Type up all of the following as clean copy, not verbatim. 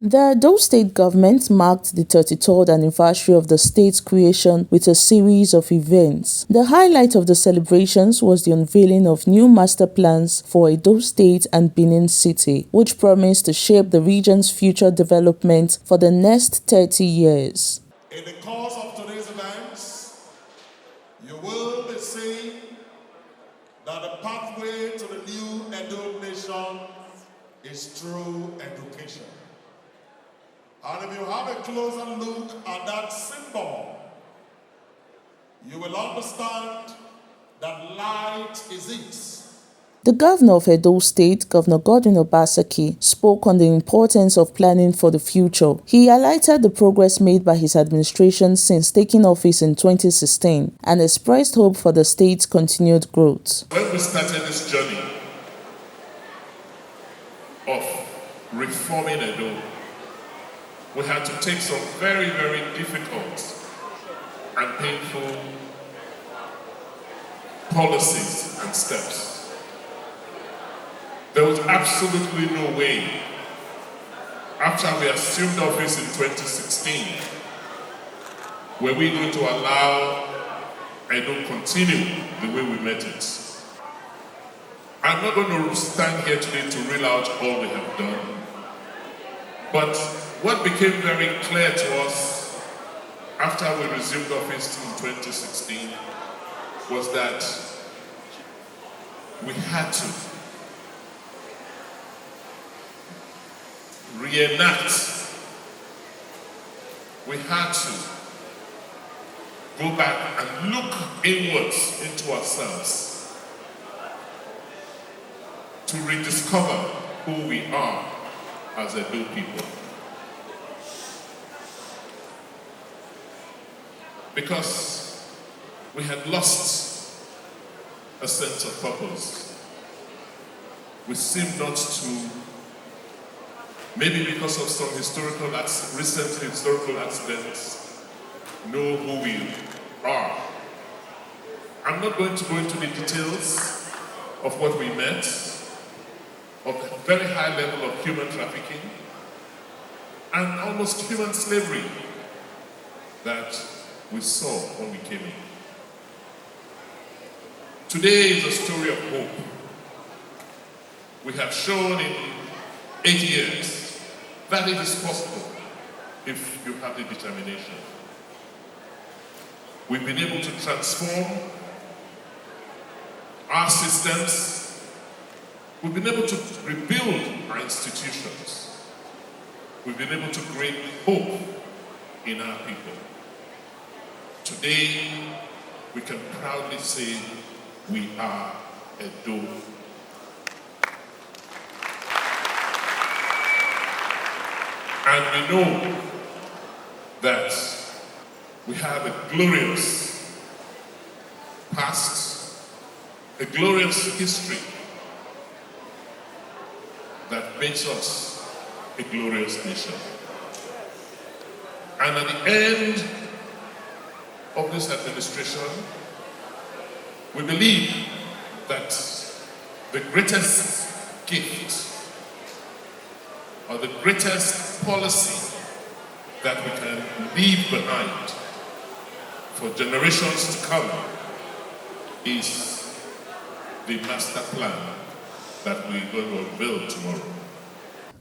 The Edo state government marked the 33rd anniversary of the state's creation with a series of events. The highlight of the celebrations was the unveiling of new master plans for Edo State and Benin City, which promised to shape the region's future development for the next 30 years. In the course of today's events, you will be seeing that the pathway to the new Edo nation is through education. And if you have a closer look at that symbol, you will understand that light is it. The governor of Edo State, Governor Godwin Obaseki, spoke on the importance of planning for the future. He highlighted the progress made by his administration since taking office in 2016 and expressed hope for the state's continued growth. When we started this journey of reforming Edo, we had to take some very, very difficult and painful policies and steps. There was absolutely no way, after we assumed office in 2016, were we going to allow Edo continue the way we met it. I'm not going to stand here today to reel out all we have done, but what became very clear to us after we resumed office in 2016 was that we had to reenact, we had to go back and look inwards into ourselves to rediscover who we are as Edo people. Because we had lost a sense of purpose. We seemed not to, maybe because of some recent historical accidents, know who we are. I'm not going to go into the details of what we met, of the very high level of human trafficking and almost human slavery that we saw when we came in. Today is a story of hope. We have shown in 8 years that it is possible if you have the determination. We've been able to transform our systems. We've been able to rebuild our institutions. We've been able to create hope in our people. Today, we can proudly say we are Edo. And we know that we have a glorious past, a glorious history that makes us a glorious nation. And at the end of this administration, we believe that the greatest gift or the greatest policy that we can leave behind for generations to come is the master plan that we're going to unveil tomorrow.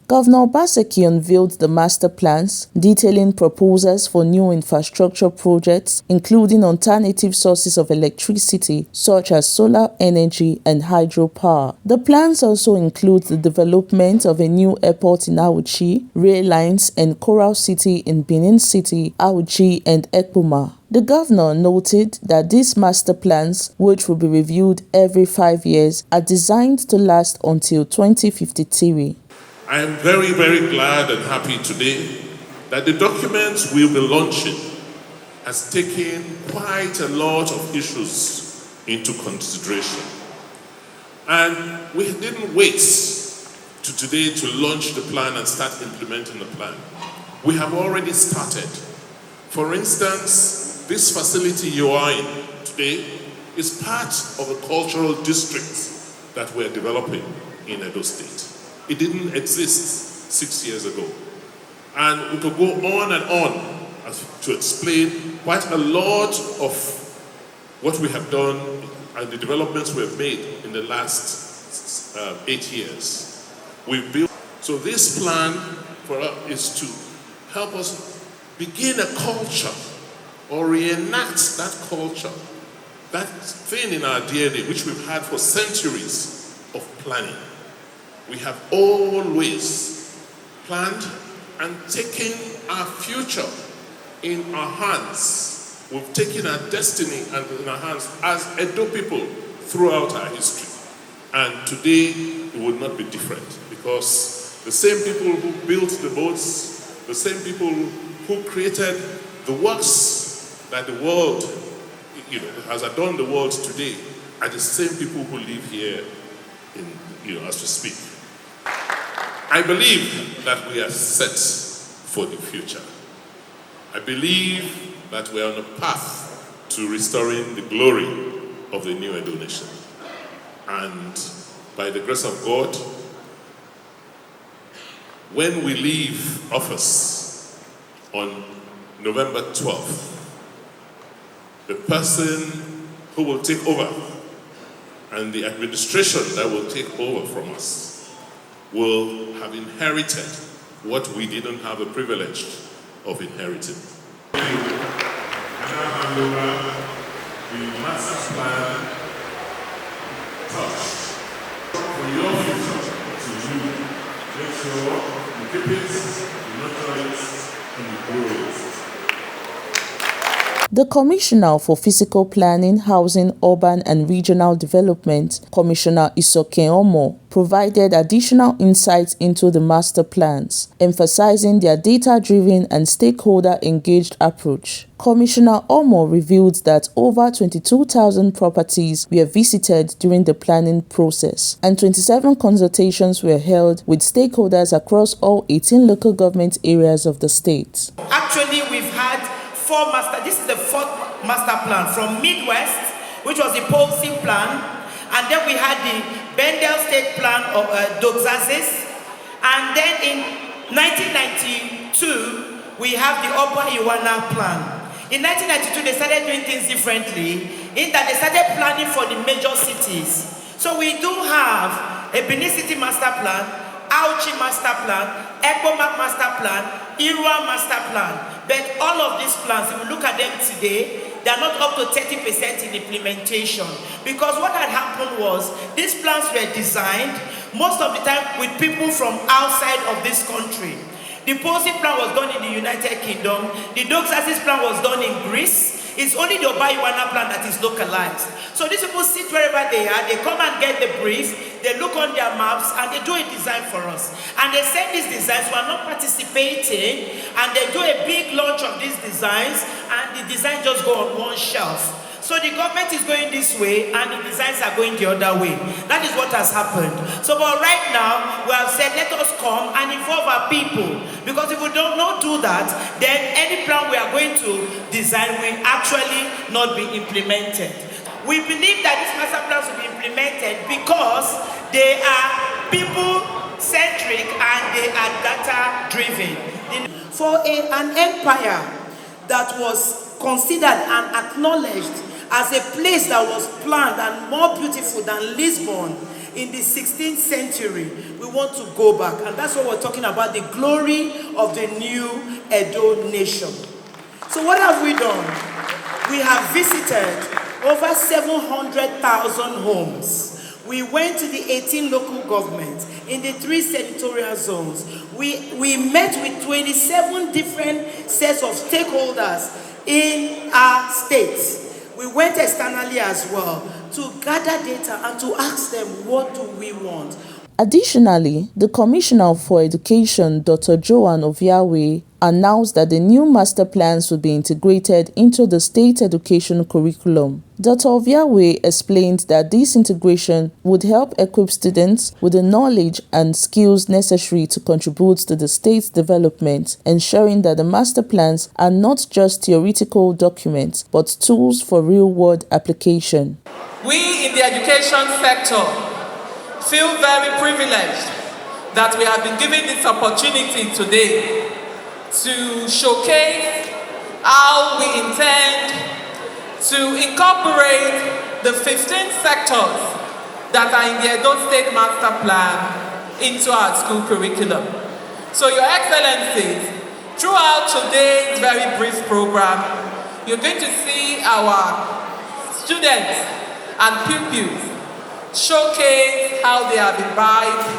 Governor Obaseki unveiled the master plans, detailing proposals for new infrastructure projects, including alternative sources of electricity such as solar energy and hydropower. The plans also include the development of a new airport in Auchi, rail lines and Coral City in Benin City, Auchi and Ekpoma. The governor noted that these master plans, which will be reviewed every 5 years, are designed to last until 2053. I am very, very glad and happy today that the documents we'll be launching has taken quite a lot of issues into consideration. And we didn't wait to today to launch the plan and start implementing the plan. We have already started. For instance, this facility you are in today is part of a cultural district that we're developing in Edo State. It didn't exist 6 years ago. And we could go on and on to explain quite a lot of what we have done and the developments we have made in the last 8 years. We've built. So this plan for us is to help us begin a culture or reenact that culture, that thing in our DNA which we've had for centuries of planning. We have always planned and taken our future in our hands. We've taken our destiny in our hands as Edo people throughout our history. And today it would not be different, because the same people who built the boats, the same people who created the works that the world, has adorned the world today, are the same people who live here as we speak. I believe that we are set for the future. I believe that we are on a path to restoring the glory of the new Edo nation. And by the grace of God, when we leave office on November 12th, the person who will take over and the administration that will take over from us will have inherited what we didn't have a privilege of inheriting. I now hand over the master plan touch for your future to you. Make sure you keep it, you nurture it, and you grow it. The Commissioner for Physical Planning, Housing, Urban and Regional Development, Commissioner Isoken Omo, provided additional insights into the master plans, emphasizing their data-driven and stakeholder-engaged approach. Commissioner Omo revealed that over 22,000 properties were visited during the planning process, and 27 consultations were held with stakeholders across all 18 local government areas of the state. Actually, we've had this is the fourth master plan from Midwest, which was the Policy plan, and then we had the Bendel State Plan of Doxasis, and then in 1992 we have the Upper Iwana Plan. In 1992 they started doing things differently, in that they started planning for the major cities. So we do have a Benin City Master Plan, Auchi Master Plan, Ekpomak Master Plan, Irua Master Plan. But all of these plans, if you look at them today, they are not up to 30% in implementation. Because what had happened was, these plans were designed, most of the time, with people from outside of this country. The Policy plan was done in the United Kingdom. The Doxasis plan was done in Greece. It's only the Obayiwana plan that is localized. So these people sit wherever they are, they come and get the brief, they look on their maps, and they do a design for us. And they send these designs, we are not participating, and they do a big launch of these designs, and the designs just go on one shelf. So the government is going this way, and the designs are going the other way. That is what has happened. So but right now, we have said, let us come and involve our people. Because if we don't not do that, then any plan we are going to design will actually not be implemented. We believe that these master plans will be implemented because they are people-centric and they are data-driven. For an empire that was considered and acknowledged as a place that was planned and more beautiful than Lisbon in the 16th century, we want to go back. And that's what we're talking about, the glory of the new Edo nation. So what have we done? We have visited over 700,000 homes. We went to the 18 local governments in the 3 senatorial zones. We met with 27 different sets of stakeholders in our states. We went externally as well to gather data and to ask them, what do we want? Additionally, the Commissioner for Education, Dr. Joan Oviawe, announced that the new master plans would be integrated into the state education curriculum. Dr. Oviawe explained that this integration would help equip students with the knowledge and skills necessary to contribute to the state's development, ensuring that the master plans are not just theoretical documents, but tools for real-world application. We in the education sector feel very privileged that we have been given this opportunity today to showcase how we intend to incorporate the 15 sectors that are in the Edo State Master Plan into our school curriculum. So, Your Excellencies, throughout today's very brief program, you're going to see our students and pupils showcase how they have imbibed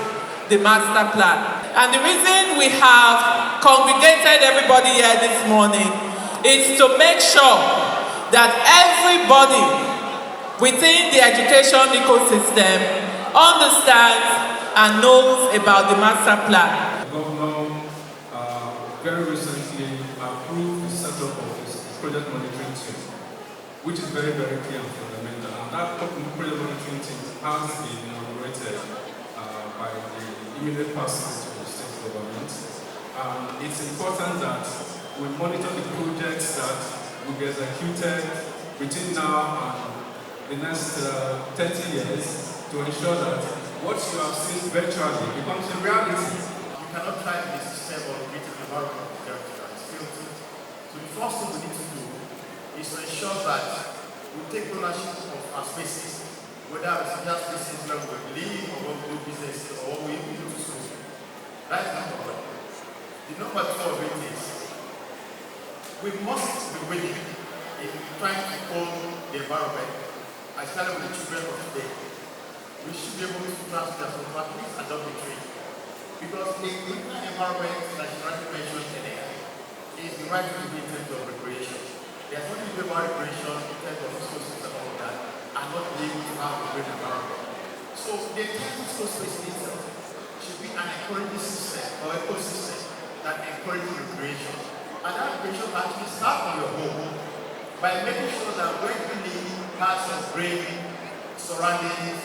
the master plan. And the reason we have congregated everybody here this morning is to make sure that everybody within the education ecosystem understands and knows about the master plan. The governor very recently approved the setup of this project monitoring team, which is very, very clear and fundamental. And that project monitoring team has been inaugurated by the immediate passes to the state government. It's important that we monitor the projects that will be executed between now and the next 30 years to ensure that what you have seen virtually becomes a reality. You cannot try the system of creating an environment that is filthy. So the first thing we need to do is to ensure that we take ownership of our spaces, whether it's just spaces where we live or where we do business or we even go to school. That is number one. The number two of it is we must be willing in trying to own the environment, especially with the children of today. We should be able to transfer their properties and adopt a trade. Because the environment that you rightly mentioned earlier is the right to be in terms of recreation. There's nothing to do about recreation in terms of physical space and all of that, and not being able to have a great environment. So the entire physical space itself should be an encouraging system or ecosystem that encourages recreation. And that recreation actually starts from your home by making sure that when you live has some green surroundings,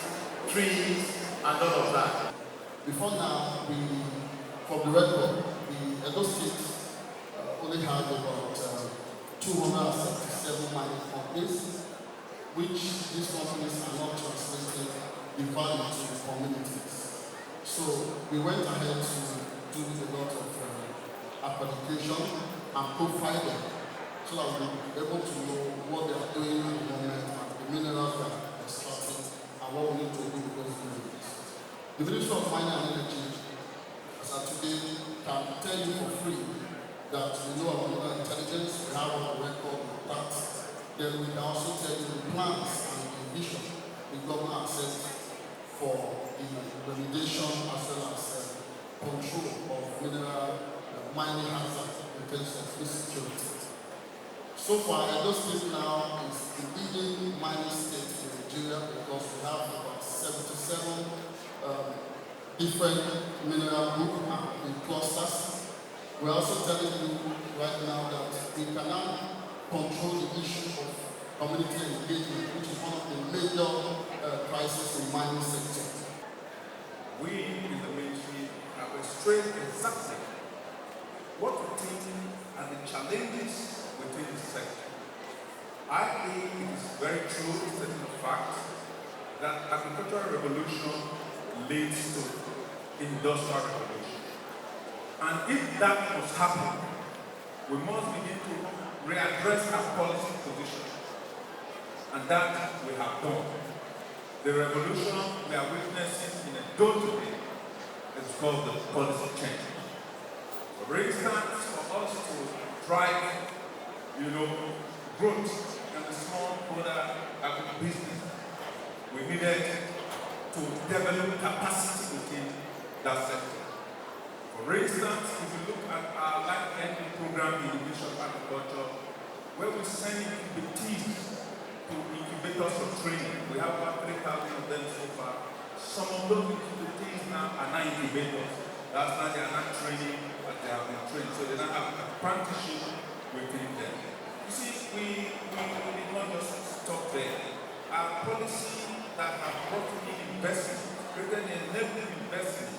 trees, and all of that. Before now, from the record, the Edo State only had about 277 mining companies, which these companies are not translating the value to the communities. So we went ahead to do a lot of application and profile them so that we'll be able to know what they are doing at the moment and the minerals that are extracting and what we need to do with those minerals. The Ministry of Mining and Energy, as of today, can tell you for free that we know our mineral intelligence, we have our record of that. Then we can also tell you the plans and the vision the government has set for the remediation as well as control of mineral mining hazards in terms of food security. So far, Edo State now is the leading mining state in Nigeria because we have about 77 different mineral groups in clusters. We're also telling you right now that we can now control the issue of community engagement, which is one of the major crises in mining sector. We in the ministry have explained exactly what we think are the challenges within the sector. I think it is very true, stating the fact that agricultural revolution leads to industrial revolution. And if that must happen, we must begin to readdress our policy position. And that we have done. The revolution we are witnessing in Edo today is called the policy change. For instance, for us to drive, growth in the small holder agribusiness, we needed to develop capacity within that sector. For instance, if you look at our life ending program in the Ministry of Agriculture, where we send incubators to incubators for training, we have about 3,000 of them so far. Some of those incubators now are not incubators. That's why they are not training, but they have been trained. So they don't have apprenticeship within them. You see, we did not just stop there. Our policy that have brought in investment, created an enabling investment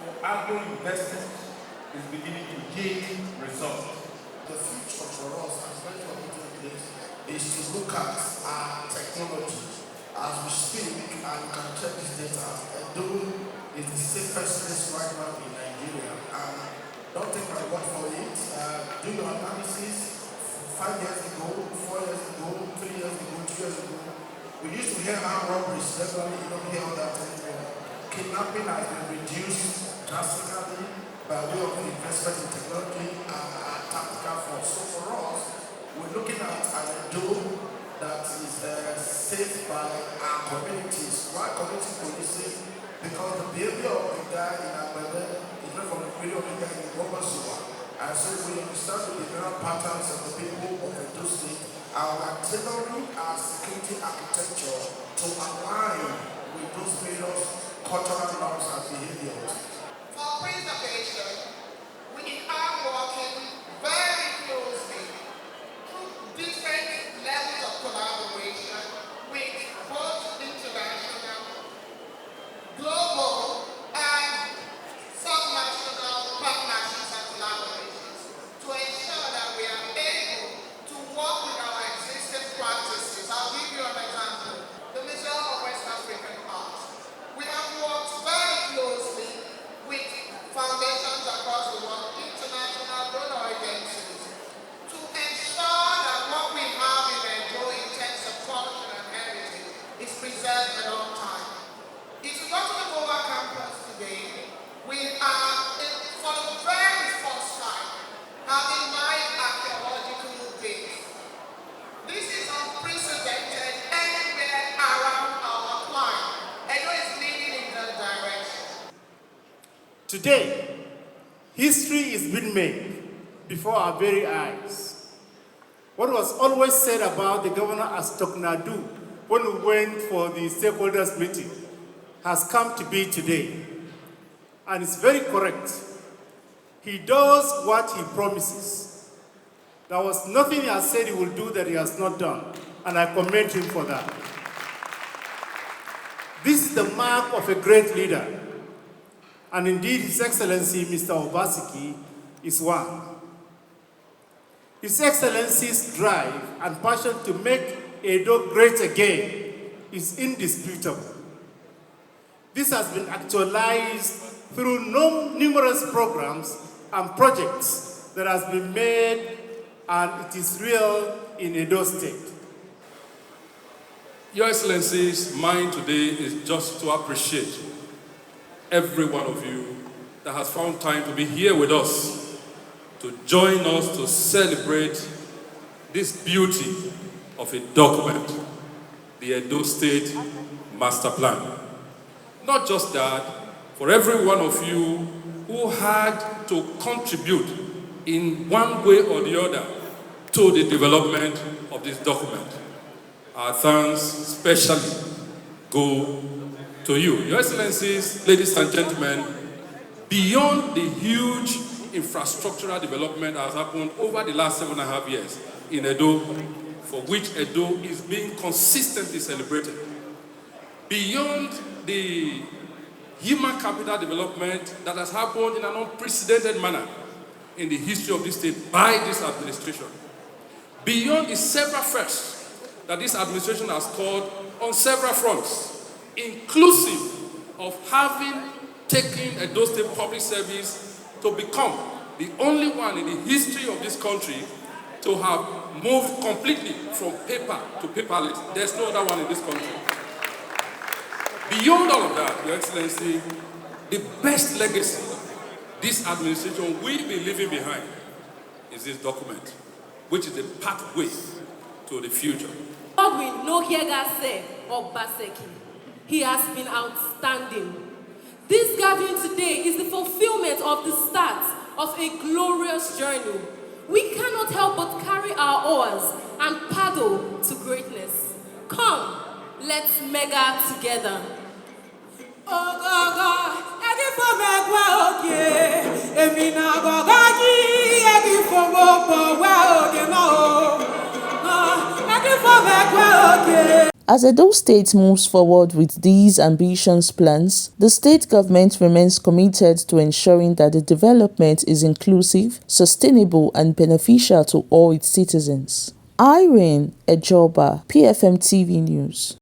for agro investment is beginning to yield results. The future for us, as well as is to look at our technology as we speak, and you can check this data. Edo is the safest place right now in Nigeria, and don't take my word for it. doing your analysis 5 years ago, 4 years ago, 3 years ago, 2 years ago, we used to hear armed robberies regularly. You don't hear all that anymore. Kidnapping has been reduced drastically by way of investment in technology and tactical force. So for us, we're looking at a dome that is saved by our communities. Why community policing? Because the behavior of the guy in Abebe is not from the behavior of the guy in Gomasuwa. And so we understand the behavioral patterns of the people of Edo State. Our tailoring our security architecture to align with those various cultural norms and behaviors. For preservation, we are working very closely through different levels of collaboration with both international, global, and subnational partnerships and collaborations to ensure that we are able to work with our existing practices. I'll give you an example. The Museum of West African Art. We have worked very closely with foundations across the world, international donor agencies, to ensure that what we have in Edo in terms of culture and heritage is preserved at all times. If you go to the Goa campus today, we are, for the very first time, having live archaeological days. This is unprecedented anywhere around our climate. Edo is leading in that direction. Today, history is being made before our very eyes. What was always said about the governor as Toknadu when we went for the stakeholders meeting has come to be today. And it's very correct. He does what he promises. There was nothing he has said he will do that he has not done, and I commend him for that. This is the mark of a great leader, and indeed His Excellency Mr. Obaseki is one. His Excellency's drive and passion to make Edo great again is indisputable. This has been actualized through numerous programs and projects that has been made, and it is real in Edo State. Your Excellency's mind today is just to appreciate every one of you that has found time to be here with us, to join us to celebrate this beauty of a document, the Edo State Master Plan. Not just that, for every one of you who had to contribute in one way or the other to the development of this document. Our thanks especially go to you. Your Excellencies, ladies and gentlemen, beyond the huge infrastructural development that has happened over the last 7.5 years in Edo, for which Edo is being consistently celebrated, beyond the human capital development that has happened in an unprecedented manner in the history of this state by this administration, beyond the several firsts that this administration has called on several fronts, inclusive of having taken Edo State Public Service to become the only one in the history of this country to have moved completely from paper to paperless. There's no other one in this country. Beyond all of that, Your Excellency, the best legacy this administration will be leaving behind is this document, which is the pathway to the future. God will know here say Obaseki. He has been outstanding. This gathering today is the fulfillment of the start of a glorious journey. We cannot help but carry our oars and paddle to greatness. Come, let's mega together. As Edo State moves forward with these ambitious plans, the state government remains committed to ensuring that the development is inclusive, sustainable, and beneficial to all its citizens. Irene Ejoba, PFM TV News.